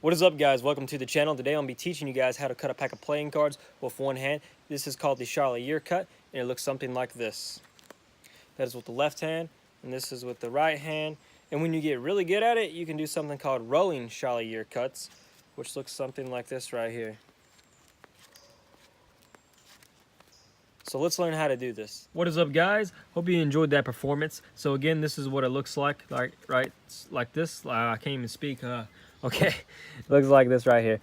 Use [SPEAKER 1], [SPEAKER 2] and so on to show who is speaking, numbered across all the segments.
[SPEAKER 1] What is up, guys? Welcome to the channel. Today I'll be teaching you guys how to cut a pack of playing cards with one hand. This is called the Charlotte Year cut, and it looks something like this. That is with the left hand, and this is with the right hand. And when you get really good at it, you can do something called rolling Charlotte Year cuts, which looks something like this right here. So let's learn how to do this. What is up, guys? Hope you enjoyed that performance. So again, this is what it looks like right like this. I can't even speak. Okay, it looks like this right here.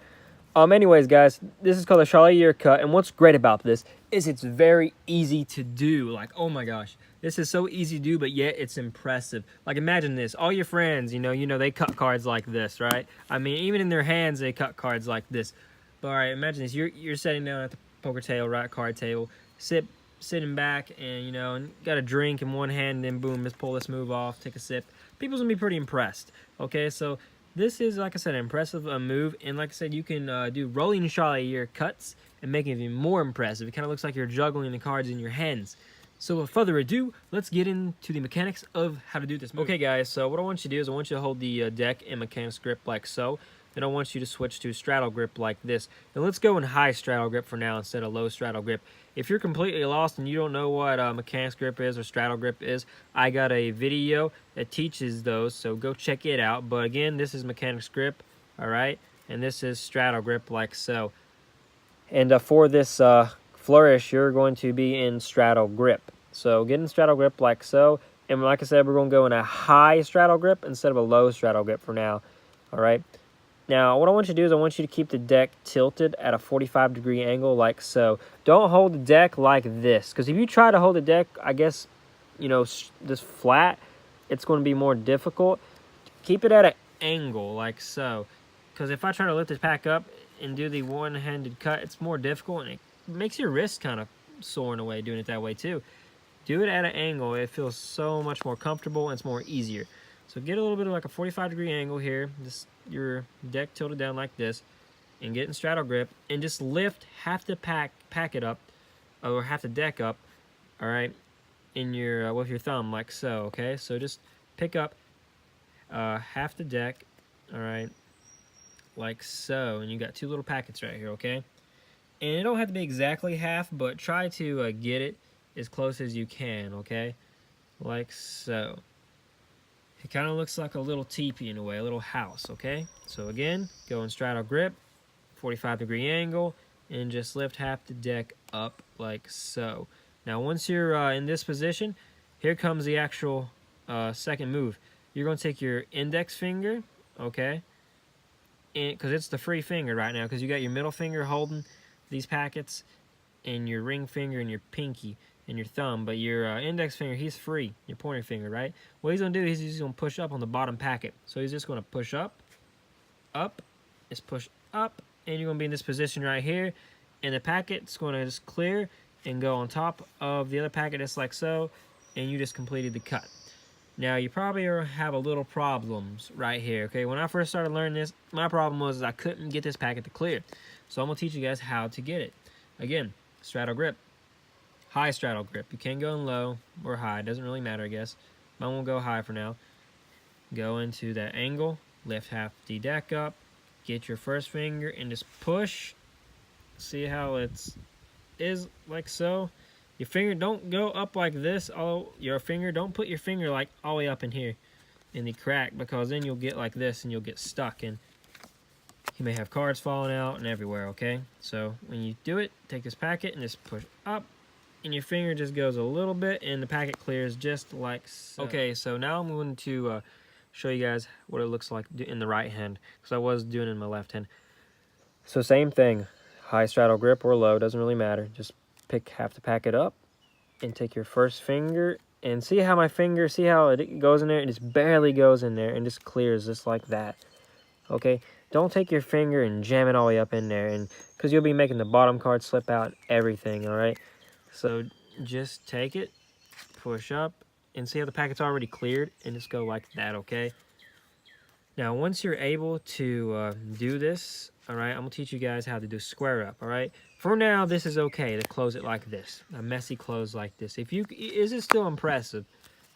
[SPEAKER 1] Anyways, guys, this is called a Charlotte Year cut, and what's great about this is it's very easy to do. Like, oh my gosh, this is so easy to do, but yet it's impressive. Like, imagine this: all your friends, you know, they cut cards like this, right? I mean, even in their hands, they cut cards like this. But all right, imagine this: you're sitting down at the poker table, right, card table, sitting back, and and got a drink in one hand, and then boom, just pull this move off, take a sip. People's gonna be pretty impressed. Okay, so this is, like I said, an impressive move, and like I said, you can do rolling Charlotte Year cuts and make it even more impressive. It kind of looks like you're juggling the cards in your hands. So without further ado, let's get into the mechanics of how to do this move. Okay, guys, so what I want you to do is I want you to hold the deck in mechanics grip like so. Then I want you to switch to straddle grip like this. And let's go in high straddle grip for now instead of low straddle grip. If you're completely lost and you don't know what mechanics grip is or straddle grip is, I got a video that teaches those, so go check it out. But again, this is mechanics grip, all right? And this is straddle grip like so. And for this flourish, you're going to be in straddle grip. So get in straddle grip like so. And like I said, we're going to go in a high straddle grip instead of a low straddle grip for now, all right? Now, what I want you to do is I want you to keep the deck tilted at a 45-degree angle like so. Don't hold the deck like this, because if you try to hold the deck, I guess, this flat, it's going to be more difficult. Keep it at an angle like so, because if I try to lift this pack up and do the one-handed cut, it's more difficult, and it makes your wrist kind of sore in a way doing it that way too. Do it at an angle. It feels so much more comfortable, and it's more easier. So get a little bit of like a 45-degree angle here, just your deck tilted down like this, and get in straddle grip, and just lift half the packet up, or half the deck up, all right, in your with your thumb like so, okay? So just pick up half the deck, all right, like so, and you got two little packets right here, okay? And it don't have to be exactly half, but try to get it as close as you can, okay? Like so. It kind of looks like a little teepee in a way, a little house, okay? So again, go in straddle grip, 45-degree angle, and just lift half the deck up like so. Now, once you're in this position, here comes the actual second move. You're going to take your index finger, okay? Because it's the free finger right now, because you got your middle finger holding these packets, and your ring finger and your pinky and your thumb, but your index finger, he's free, your pointer finger, right? What he's going to do is he's going to push up on the bottom packet. So he's just going to push up, just push up, and you're going to be in this position right here, and the packet's going to just clear and go on top of the other packet just like so, and you just completed the cut. Now, you probably have a little problems right here, okay? When I first started learning this, my problem was I couldn't get this packet to clear. So I'm going to teach you guys how to get it. Again, straddle grip. High straddle grip. You can go in low or high. It doesn't really matter, I guess. Mine will go high for now. Go into that angle. Lift half the deck up. Get your first finger and just push. See how is like so. Your finger don't go up like this. Don't put your finger like all the way up in here in the crack, because then you'll get like this and you'll get stuck, and you may have cards falling out and everywhere, okay? So when you do it, take this packet and just push up, and your finger just goes a little bit, and the packet clears just like so. Okay, so now I'm going to show you guys what it looks like in the right hand, because I was doing it in my left hand. So same thing, high straddle grip or low, doesn't really matter. Just pick half the packet up and take your first finger, and see how it goes in there? It just barely goes in there and just clears just like that, okay? Don't take your finger and jam it all the way up in there, and because you'll be making the bottom card slip out and everything, all right? So just take it, push up, and see how the packet's already cleared, and just go like that, okay? Now, once you're able to do this, all right, I'm going to teach you guys how to do square up, all right? For now, this is okay to close it like this, a messy close like this. Is it still impressive,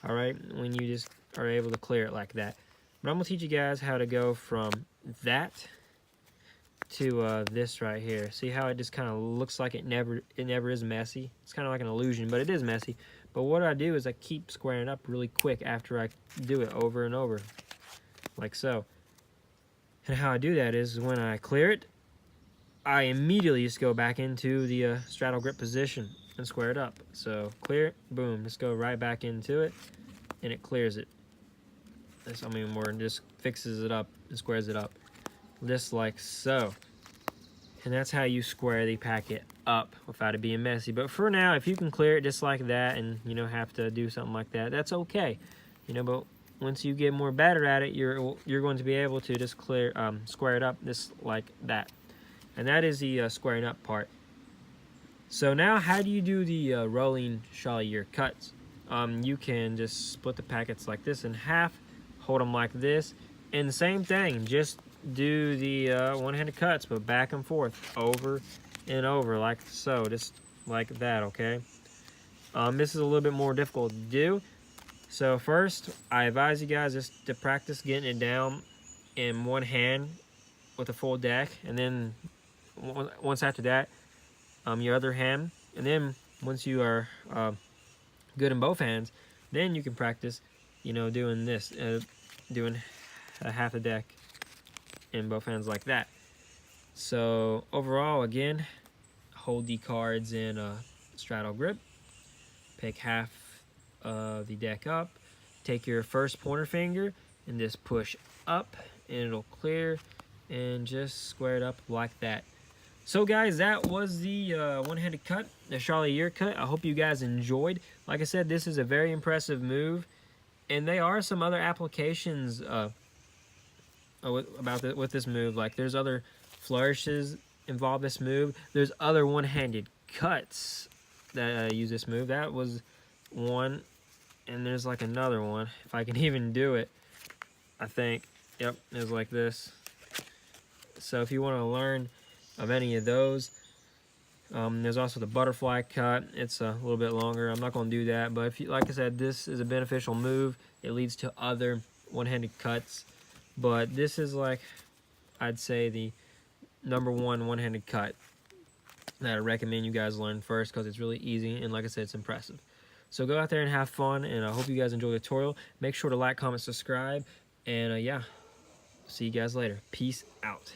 [SPEAKER 1] all right, when you just are able to clear it like that? But I'm going to teach you guys how to go from that to this right here. See how it just kind of looks like it never is messy? It's kind of like an illusion, but it is messy. But what I do is I keep squaring it up really quick after I do it over and over, like so. And how I do that is when I clear it, I immediately just go back into the straddle grip position and square it up. So clear it, boom, just go right back into it, and it clears it. This, I mean, more just fixes it up and squares it up, just like so. And that's how you square the packet up without it being messy. But for now, if you can clear it just like that, and you know have to do something like that, that's okay. You know, but once you get more better at it, you're going to be able to just square it up just like that. And that is the squaring up part. So now how do you do the rolling chaleur cuts? You can just split the packets like this in half, hold them like this, and the same thing, just do the one-handed cuts, but back and forth, over and over, like so, just like that, okay? This is a little bit more difficult to do. So first, I advise you guys just to practice getting it down in one hand with a full deck, and then once after that, your other hand, and then once you are good in both hands, then you can practice, you know, doing this, doing a half a deck in both hands like that. So overall, again, hold the cards in a straddle grip, pick half of the deck up, take your first pointer finger and just push up, and it'll clear, and just square it up like that. So guys, that was the one-handed cut, the chaleur cut. I hope you guys enjoyed. Like I said, this is a very impressive move, and there are some other applications with this move. Like there's other flourishes involve this move. There's other one-handed cuts that use this move. That was one, and there's like another one, if I can even do it, I think. Yep, it's like this. So if you want to learn of any of those, there's also the butterfly cut. It's a little bit longer. I'm not going to do that, but if you, like I said, this is a beneficial move. It leads to other one-handed cuts, but this is, like, I'd say the #1 one-handed cut that I recommend you guys learn first, because it's really easy, and like I said, it's impressive. So go out there and have fun, and I hope you guys enjoy the tutorial. Make sure to like, comment, subscribe, and yeah, see you guys later. Peace out.